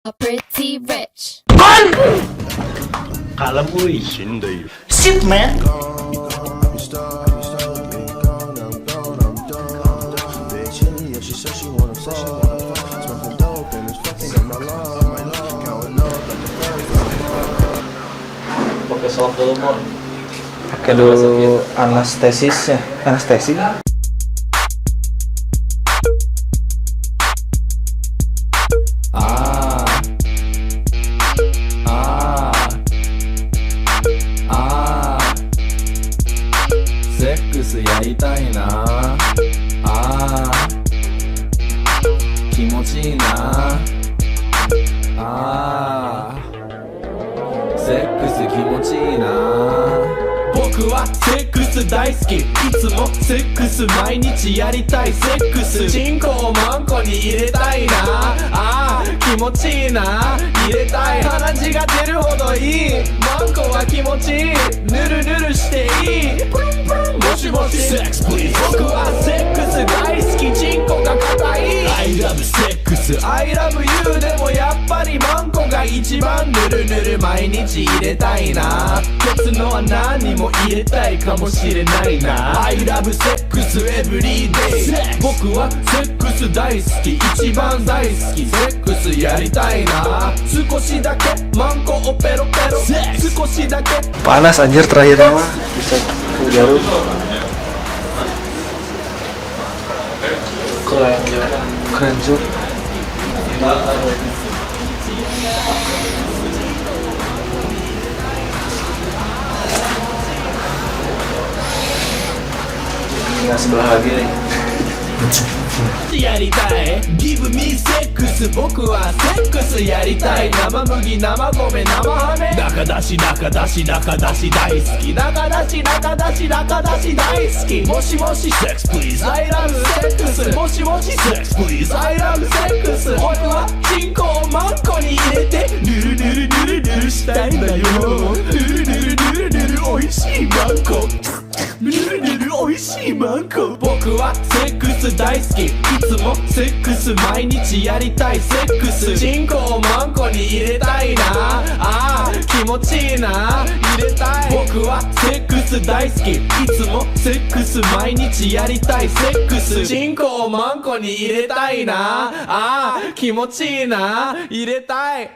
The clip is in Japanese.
Pretty rich. Kala mo eh. Shit, man! Pagkasok dulu mo. Pakai dulu anestesis ya, anestesi.セックスやりたいな気持ちいいなセックス気持ちいいな僕はセックス大好きいつもセックス毎日やりたいセックスチンコをマンコに入れたいな気持ちいいな入れたい鼻血が出るほどいいマンコは気持ちいいぬるぬるしていいプルンプルンもしもしセックスプリーズ僕はセックス大好きチンコが硬い I love セックス I love you でもやっぱりマンコが一番ぬるぬる毎日入れたいなケツの穴にも入れたいかもしれないな I love セックス every day 僕はセックス大好き一番大好きセックスやりたいな少しだけマンコをペロペロ少しだけ Panas anjir terakhirnya mah. Bisa jarum. Keren Jur. Tinggal sebelah lagi nih. やりたい Give me セックス僕はセックスやりたい生麦生米生ハメ中出し中出し中出し大好き中出し中出し中出し大好きもしもしセックス please I love セックスもしもしセックス please I love セックス僕はチンコをマンコに入れてぬるぬるぬるぬるしたいんだよぬるぬるぬるぬるおいしいマンコぬるぬるおいしいマンコ僕はセックス大好きいつもセックス毎日やりたいセックスチンコをマンコに入れたいな気持ちいいな入れたい僕はセックス大好きいつもセックス毎日やりたいセックスチンコをマンコに入れたいな気持ちいいな入れたい